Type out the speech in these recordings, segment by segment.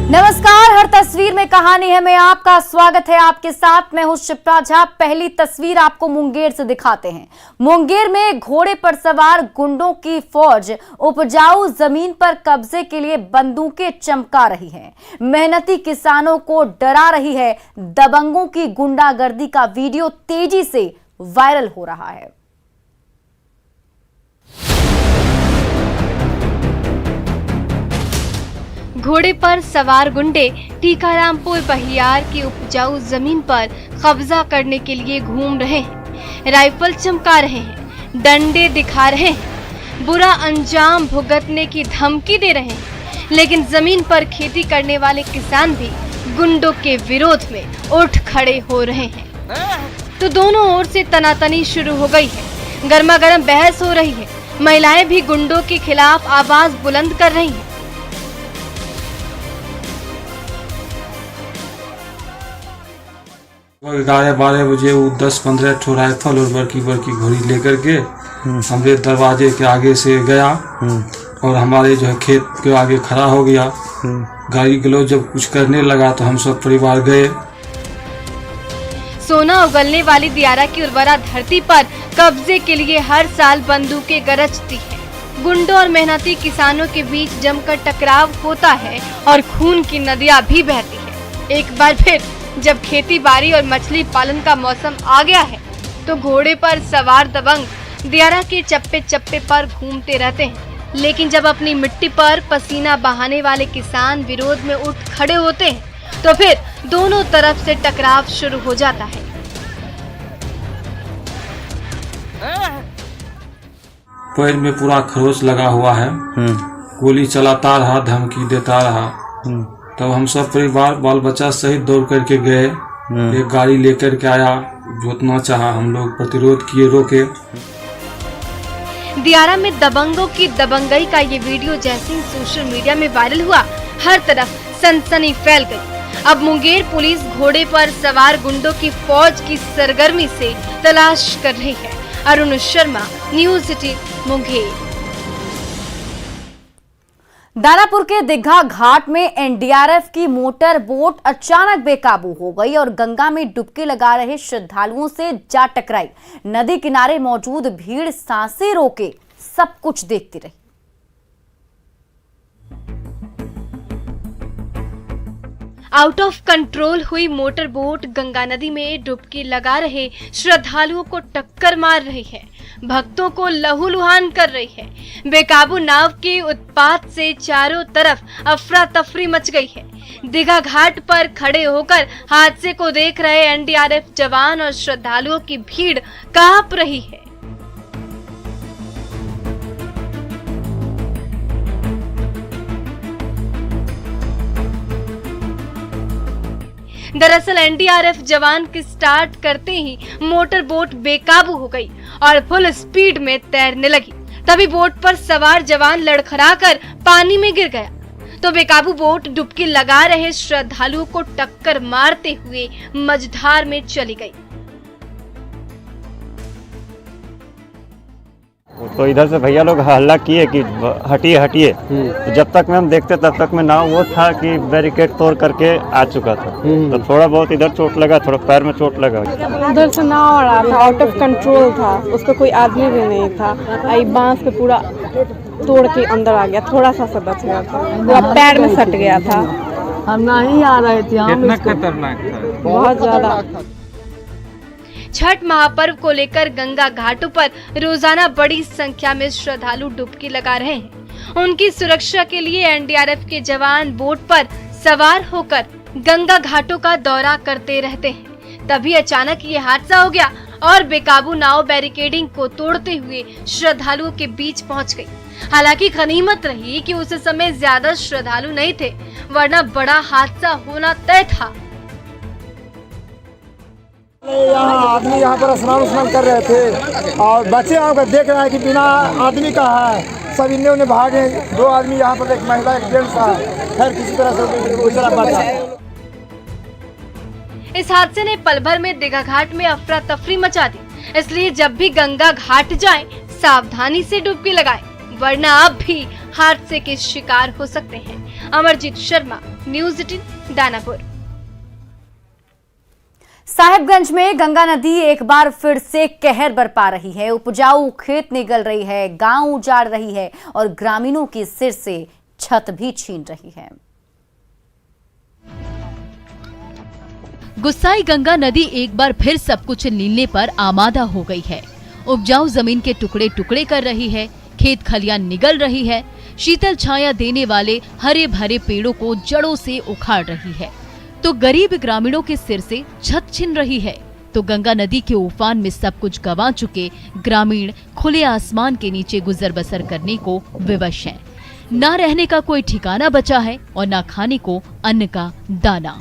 नमस्कार, हर तस्वीर में कहानी है में आपका स्वागत है। आपके साथ मैं हूं शिप्रा झा। पहली तस्वीर आपको मुंगेर से दिखाते हैं। मुंगेर में घोड़े पर सवार गुंडों की फौज उपजाऊ जमीन पर कब्जे के लिए बंदूकें चमका रही है, मेहनती किसानों को डरा रही है। दबंगों की गुंडागर्दी का वीडियो तेजी से वायरल हो रहा है। घोड़े पर सवार गुंडे टीकारामपुर बहियार की उपजाऊ जमीन पर कब्जा करने के लिए घूम रहे हैं, राइफल चमका रहे हैं, डंडे दिखा रहे हैं, बुरा अंजाम भुगतने की धमकी दे रहे हैं। लेकिन जमीन पर खेती करने वाले किसान भी गुंडों के विरोध में उठ खड़े हो रहे हैं। तो दोनों ओर से तनातनी शुरू हो गई है, गर्मा गर्म बहस हो रही है। महिलाएं भी गुंडों के खिलाफ आवाज बुलंद कर रही हैं। ग्यारह 12 बजे वो 10-15 ठो राइफल और बड़की बड़की घोड़ी लेकर के हमारे दरवाजे के आगे से गया और हमारे जो है खेत के आगे खड़ा हो गया। गाड़ी गलो जब कुछ करने लगा तो हम सब परिवार गए। सोना उगलने वाली दियारा की उर्वरा धरती पर कब्जे के लिए हर साल बंदूकें गरजती हैं। गुंडों और मेहनती किसानों के बीच जमकर टकराव होता है और खून की नदियां भी बहती है। एक बार फिर जब खेती बाड़ी और मछली पालन का मौसम आ गया है तो घोड़े पर सवार दबंग दियारा के चप्पे चप्पे पर घूमते रहते हैं। लेकिन जब अपनी मिट्टी पर पसीना बहाने वाले किसान विरोध में उठ खड़े होते हैं तो फिर दोनों तरफ से टकराव शुरू हो जाता है। पैर में पूरा खरोच लगा हुआ है, गोली चलाता रहा, धमकी देता रहा। तब हम सब परिवार बाल बच्चा सहित दौड़ करके गए। एक गाड़ी लेकर के आया, जोतना चाहा, हम लोग प्रतिरोध किए, रोके। दियारा में दबंगों की दबंगई का ये वीडियो जैसे ही सोशल मीडिया में वायरल हुआ, हर तरफ सनसनी फैल गई। अब मुंगेर पुलिस घोड़े पर सवार गुंडों की फौज की सरगर्मी से तलाश कर रही है। अरुण शर्मा, न्यूज़ 18 मुंगेर। दानापुर के दीघा घाट में एनडीआरएफ की मोटर बोट अचानक बेकाबू हो गई और गंगा में डुबकी लगा रहे श्रद्धालुओं से जा टकराई। नदी किनारे मौजूद भीड़ सांसें रोके सब कुछ देखती रही। आउट ऑफ कंट्रोल हुई मोटर बोट गंगा नदी में डुबकी लगा रहे श्रद्धालुओं को टक्कर मार रही है, भक्तों को लहूलुहान कर रही है। बेकाबू नाव के उत्पात से चारों तरफ अफरा तफरी मच गई है। दीघा घाट पर खड़े होकर हादसे को देख रहे एनडीआरएफ जवान और श्रद्धालुओं की भीड़ कांप रही है। दरअसल एनडीआरएफ जवान के स्टार्ट करते ही मोटर बोट बेकाबू हो गई और फुल स्पीड में तैरने लगी। तभी बोट पर सवार जवान लड़खड़ाकर पानी में गिर गया तो बेकाबू बोट डुबकी लगा रहे श्रद्धालुओं को टक्कर मारते हुए मझधार में चली गई। तो इधर से भैया लोग हल्ला किए कि हटिए हटिए। तो जब तक में हम देखते तब तक में नाव वो था कि बैरिकेड तोड़ करके आ चुका था। तो थोड़ा बहुत इधर चोट लगा, थोड़ा पैर में चोट लगा। उधर से नाव आ रहा था, आउट ऑफ कंट्रोल था, उस पर कोई आदमी भी नहीं था। आई बांस पे पूरा तोड़ के अंदर आ गया, थोड़ा सा बच गया था, पूरा पैर में सट गया था। हम नहीं आ रहे थे। कितना खतरनाक था, बहुत ज्यादा। छठ महापर्व को लेकर गंगा घाटों पर रोजाना बड़ी संख्या में श्रद्धालु डुबकी लगा रहे हैं। उनकी सुरक्षा के लिए एनडीआरएफ के जवान बोट पर सवार होकर गंगा घाटों का दौरा करते रहते हैं। तभी अचानक ये हादसा हो गया और बेकाबू नाव बैरिकेडिंग को तोड़ते हुए श्रद्धालुओं के बीच पहुंच गई। हालांकि गनीमत रही कि उस समय ज्यादा श्रद्धालु नहीं थे, वरना बड़ा हादसा होना तय था। आदमी यहाँ पर स्नान कर रहे थे और बच्चे आकर देख रहे हैं कि बिना आदमी का है, सब इन्हें उन्हें भागे। 2 आदमी यहाँ पर, एक महिला एक जेंट्स है, खैर किसी तरह से दूसरा बचा। इस हादसे ने पल भर में दीघा घाट में अफरा तफरी मचा दी। इसलिए जब भी गंगा घाट जाएं, सावधानी से डुबकी लगाएं, वरना आप भी हादसे के शिकार हो सकते हैं। अमरजीत शर्मा, न्यूज़ 18 दानापुर। साहिबगंज में गंगा नदी एक बार फिर से कहर बरपा रही है। उपजाऊ खेत निगल रही है, गांव उजाड़ रही है और ग्रामीणों के सिर से छत भी छीन रही है। गुस्साई गंगा नदी एक बार फिर सब कुछ नीलने पर आमादा हो गई है। उपजाऊ जमीन के टुकड़े टुकड़े कर रही है, खेत खलियान निगल रही है, शीतल छाया देने वाले हरे भरे पेड़ों को जड़ों से उखाड़ रही है, तो गरीब ग्रामीणों के सिर से छत छिन रही है। तो गंगा नदी के उफान में सब कुछ गंवा चुके ग्रामीण खुले आसमान के नीचे गुजर बसर करने को विवश हैं। ना रहने का कोई ठिकाना बचा है और ना खाने को अन्न का दाना।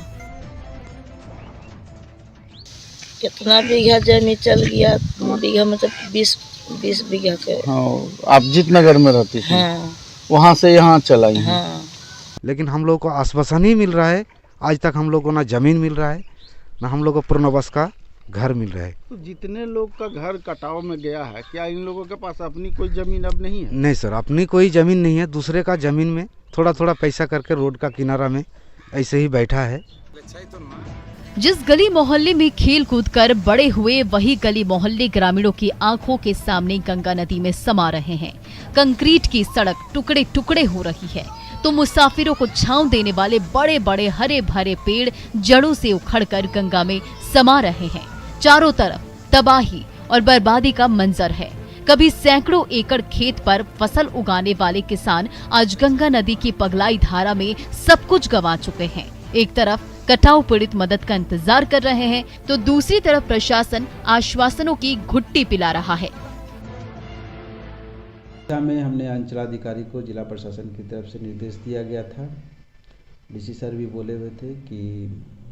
कितना बीघा जमीन चल गया, बीघा मतलब 20 बीघा के। हाँ, आप जीतनगर में रहती थी। हाँ। वहाँ से यहाँ चलाई हैं। हाँ। लेकिन हम लोग को आश्वासन ही मिल रहा है। आज तक हम लोग को ना जमीन मिल रहा है, ना हम लोग को पूर्णबस का घर मिल रहा है। तो जितने लोग का घर कटाव में गया है, क्या इन लोगों के पास अपनी कोई जमीन अब नहीं है? नहीं सर, अपनी कोई जमीन नहीं है। दूसरे का जमीन में थोड़ा थोड़ा पैसा करके रोड का किनारा में ऐसे ही बैठा है। जिस गली मोहल्ले में खेल कूद कर बड़े हुए, वही गली मोहल्ले ग्रामीणों की आंखों के सामने गंगा नदी में समा रहे हैं। कंक्रीट की सड़क टुकड़े टुकड़े हो रही है, तो मुसाफिरों को छांव देने वाले बड़े बड़े हरे भरे पेड़ जड़ों से उखड़कर गंगा में समा रहे हैं। चारों तरफ तबाही और बर्बादी का मंजर है। कभी सैकड़ों एकड़ खेत पर फसल उगाने वाले किसान आज गंगा नदी की पगलाई धारा में सब कुछ गंवा चुके हैं। एक तरफ कटाव पीड़ित मदद का इंतजार कर रहे हैं, तो दूसरी तरफ प्रशासन आश्वासनों की घुट्टी पिला रहा है। में हमने अंचलाधिकारी को जिला प्रशासन की तरफ से निर्देश दिया गया था। डीसी सर भी बोले हुए थे कि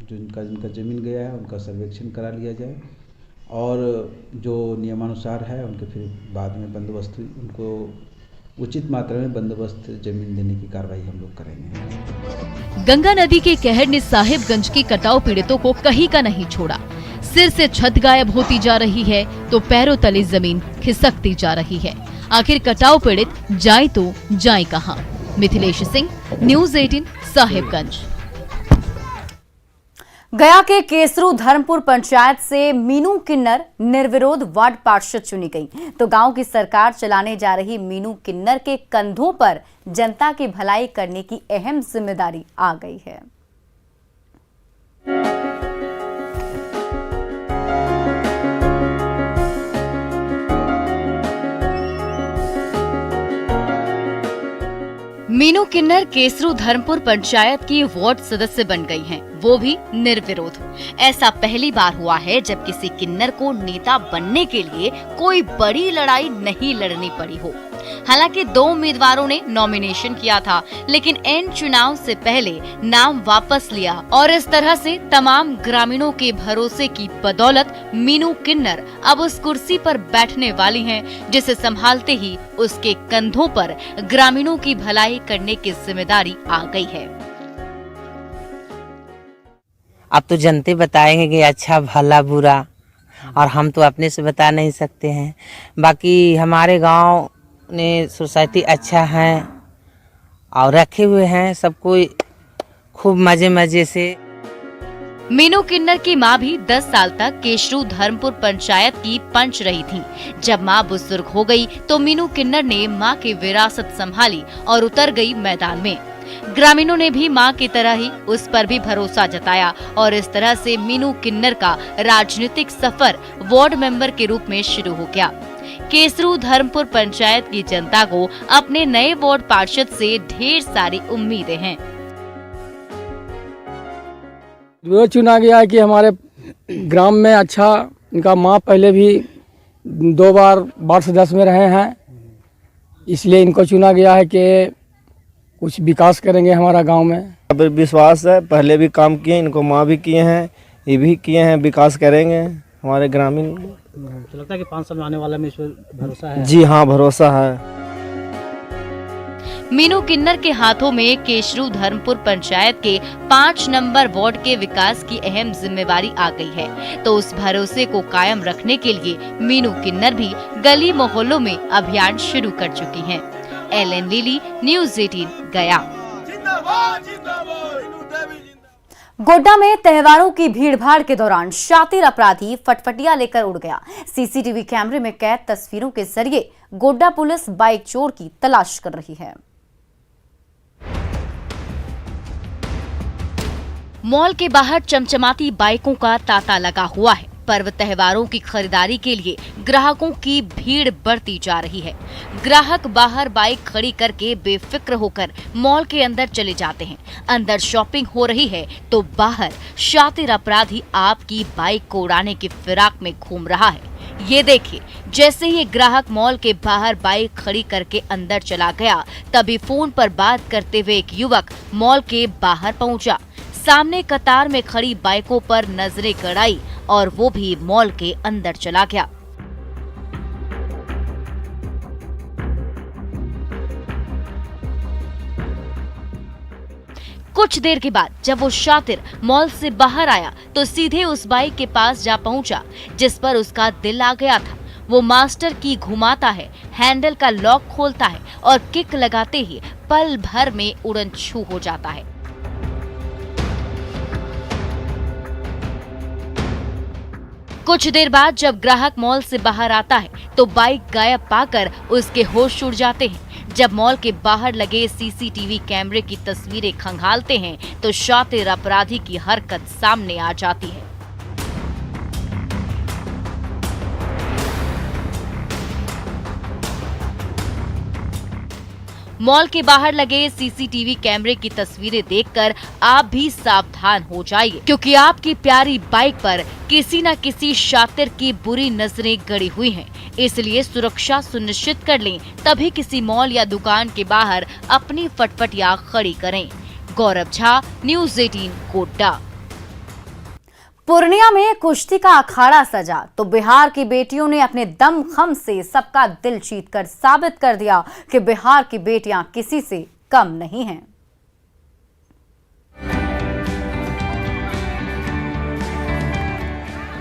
जिनका जमीन गया है उनका सर्वेक्षण करा लिया जाए और जो नियमानुसार है उनके फिर बाद में बंदोबस्त, उनको उचित मात्रा में बंदोबस्त जमीन देने की कार्रवाई हम लोग करेंगे। गंगा नदी के कहर ने साहिबगंज के कटाव पीड़ितों को कहीं का नहीं छोड़ा। सिर से छत गायब होती जा रही है, तो पैरों तले जमीन खिसकती जा रही है। आखिर कटाव पीड़ित जाए तो जाए कहां? मिथिलेश सिंह, न्यूज़ 18 साहिबगंज। गया के केसरू धर्मपुर पंचायत से मीनू किन्नर निर्विरोध वार्ड पार्षद चुनी गई, तो गांव की सरकार चलाने जा रही मीनू किन्नर के कंधों पर जनता की भलाई करने की अहम जिम्मेदारी आ गई है। मीनू किन्नर केसरू धर्मपुर पंचायत की वार्ड सदस्य बन गई हैं, वो भी निर्विरोध। ऐसा पहली बार हुआ है जब किसी किन्नर को नेता बनने के लिए कोई बड़ी लड़ाई नहीं लड़नी पड़ी हो। हालांकि 2 उम्मीदवारों ने नॉमिनेशन किया था, लेकिन एन चुनाव से पहले नाम वापस लिया और इस तरह से तमाम ग्रामीणों के भरोसे की बदौलत मीनू किन्नर अब उस कुर्सी पर बैठने वाली हैं, जिसे संभालते ही उसके कंधों पर ग्रामीणों की भलाई करने की जिम्मेदारी आ गई है। अब तो जनते बताएंगे कि अच्छा भला बुरा, और हम तो अपने से बता नहीं सकते हैं। बाकी हमारे गांव ने सोसाइटी अच्छा है और रखे हुए हैं सब कोई खूब मजे मजे से। मीनू किन्नर की मां भी 10 साल तक केशरू धर्मपुर पंचायत की पंच रही थी। जब मां बुजुर्ग हो गई तो मीनू किन्नर ने मां की विरासत संभाली और उतर गई मैदान में। ग्रामीणों ने भी मां की तरह ही उस पर भी भरोसा जताया और इस तरह से मीनू किन्नर का राजनीतिक सफर वार्ड मेंबर के रूप में शुरू हो गया। केसरू धर्मपुर पंचायत की जनता को अपने नए वार्ड पार्षद से ढेर सारी उम्मीदें हैं। वो चुना गया है कि हमारे ग्राम में अच्छा, इनका माँ पहले भी 2 बार वार्ड सदस्य में रहे हैं, इसलिए इनको चुना गया है कि कुछ विकास करेंगे हमारा गांव में। अब विश्वास है, पहले भी काम किए, इनको माँ भी किए हैं, ये भी किए हैं, विकास करेंगे हमारे ग्रामीण। लगता है कि 5 साल में आने वाला में इस पर भरोसा है? जी हाँ, भरोसा है। मीनू किन्नर के हाथों में केशरू धर्मपुर पंचायत के 5 नंबर वार्ड के विकास की अहम जिम्मेवारी आ गई है, तो उस भरोसे को कायम रखने के लिए मीनू किन्नर भी गली मोहल्लों में अभियान शुरू कर चुकी हैं। एलन लिली, न्यूज़ 18 गया। गोड्डा में त्योहारों की भीड़भाड़ के दौरान शातिर अपराधी फटफटिया लेकर उड़ गया। सीसीटीवी कैमरे में कैद तस्वीरों के जरिए गोड्डा पुलिस बाइक चोर की तलाश कर रही है। मॉल के बाहर चमचमाती बाइकों का तांता लगा हुआ है। पर्व त्योहारों की खरीदारी के लिए ग्राहकों की भीड़ बढ़ती जा रही है। ग्राहक बाहर बाइक खड़ी करके बेफिक्र होकर मॉल के अंदर चले जाते हैं। अंदर शॉपिंग हो रही है तो बाहर शातिर अपराधी आपकी बाइक को उड़ाने की फिराक में घूम रहा है। ये देखिए, जैसे ही ग्राहक मॉल के बाहर बाइक खड़ी करके अंदर चला गया, तभी फोन पर बात करते हुए एक युवक मॉल के बाहर पहुंचा। सामने कतार में खड़ी बाइकों पर नजरें गड़ाई और वो भी मॉल के अंदर चला गया। कुछ देर के बाद जब वो शातिर मॉल से बाहर आया तो सीधे उस बाइक के पास जा पहुंचा जिस पर उसका दिल आ गया था। वो मास्टर की घुमाता है, हैंडल का लॉक खोलता है और किक लगाते ही पल भर में उड़न छू हो जाता है। कुछ देर बाद जब ग्राहक मॉल से बाहर आता है तो बाइक गायब पाकर उसके होश उड़ जाते हैं। जब मॉल के बाहर लगे सीसीटीवी कैमरे की तस्वीरें खंगालते हैं तो शातिर अपराधी की हरकत सामने आ जाती है। मॉल के बाहर लगे सीसीटीवी कैमरे की तस्वीरें देखकर आप भी सावधान हो जाइए, क्योंकि आपकी प्यारी बाइक पर किसी न किसी शातिर की बुरी नजरें गड़ी हुई हैं। इसलिए सुरक्षा सुनिश्चित कर लें, तभी किसी मॉल या दुकान के बाहर अपनी फटफटिया खड़ी करें। गौरव झा, न्यूज़ 18 गोड्डा। पूर्णिया में कुश्ती का अखाड़ा सजा तो बिहार की बेटियों ने अपने दमखम से सबका दिल जीतकर साबित कर दिया कि बिहार की बेटियां किसी से कम नहीं हैं।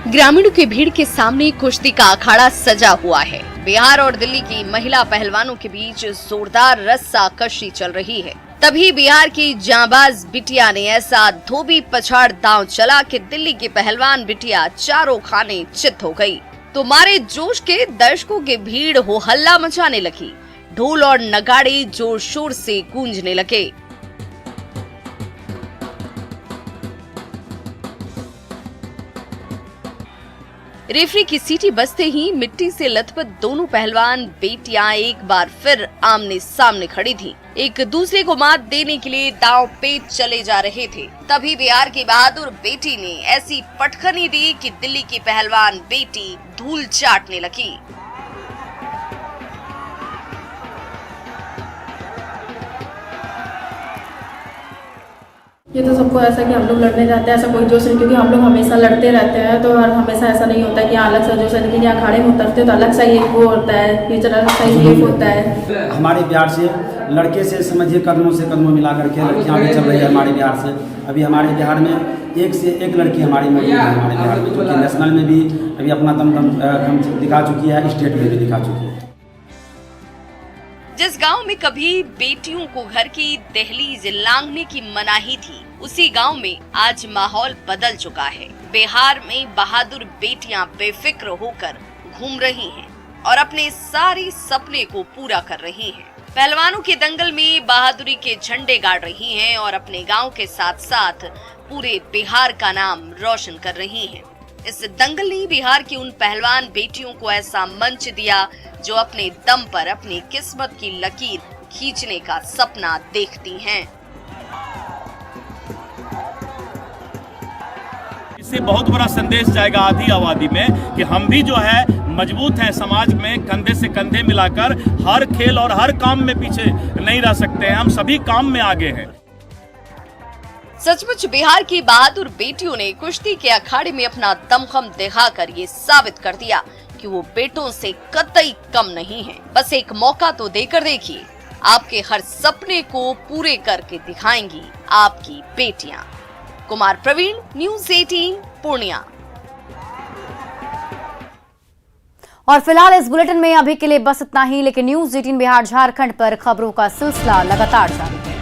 ग्रामीणों की भीड़ के सामने कुश्ती का अखाड़ा सजा हुआ है। बिहार और दिल्ली की महिला पहलवानों के बीच जोरदार रस्साकशी चल रही है। तभी बिहार की जांबाज बिटिया ने ऐसा धोबी पछाड़ दांव चला कि दिल्ली की पहलवान बिटिया चारों खाने चित हो गई। तो मारे जोश के दर्शकों की भीड़ हो हल्ला मचाने लगी। ढोल और नगाड़े जोर शोर से गूंजने लगे। रेफरी की सीटी बजते ही मिट्टी से लथपथ दोनों पहलवान बेटियां एक बार फिर आमने सामने खड़ी थीं। एक दूसरे को मात देने के लिए दांव पेच चले जा रहे थे। तभी बिहार की बहादुर बेटी ने ऐसी पटखनी दी कि दिल्ली की पहलवान बेटी धूल चाटने लगी। ये तो सबको ऐसा कि हम लोग लड़ने जाते हैं, ऐसा कोई जोश नहीं, क्योंकि हम लोग हमेशा लड़ते रहते हैं। तो हमेशा ऐसा नहीं होता कि यहाँ अलग सा जोश है, लेकिन यहाँ अखाड़े में उतरते तो अलग सा ये वो होता है, ये अलग सा ये होता है। हमारे बिहार से लड़के से समझिए कदमों से कदमों मिला करके लड़कियाँ भी चल रही है हमारे बिहार से। अभी हमारे बिहार में एक से एक लड़की हमारी मौजूद है हमारे बिहार में, जो कि नेशनल में भी अभी अपना दम दिखा चुकी है, स्टेट में भी दिखा चुकी है। जिस गांव में कभी बेटियों को घर की दहलीज लांघने की मनाही थी, उसी गांव में आज माहौल बदल चुका है। बिहार में बहादुर बेटियां बेफिक्र होकर घूम रही हैं और अपने सारे सपने को पूरा कर रही हैं। पहलवानों के दंगल में बहादुरी के झंडे गाड़ रही हैं और अपने गांव के साथ साथ पूरे बिहार का नाम रोशन कर रही हैं। इस दंगल ने बिहार की उन पहलवान बेटियों को ऐसा मंच दिया जो अपने दम पर अपनी किस्मत की लकीर खींचने का सपना देखती हैं। इससे बहुत बड़ा संदेश जाएगा आधी आबादी में कि हम भी जो है मजबूत हैं, समाज में कंधे से कंधे मिलाकर हर खेल और हर काम में पीछे नहीं रह सकते हैं, हम सभी काम में आगे हैं। सचमुच बिहार की बहादुर बेटियों ने कुश्ती के अखाड़े में अपना दमखम दिखाकर ये साबित कर दिया कि वो बेटों से कतई कम नहीं है। बस एक मौका तो देकर देखिए, आपके हर सपने को पूरे करके दिखाएंगी आपकी बेटियां। कुमार प्रवीण, न्यूज़ 18 पूर्णिया। और फिलहाल इस बुलेटिन में अभी के लिए बस इतना ही, लेकिन न्यूज़ 18 बिहार झारखंड पर खबरों का सिलसिला लगातार जारी।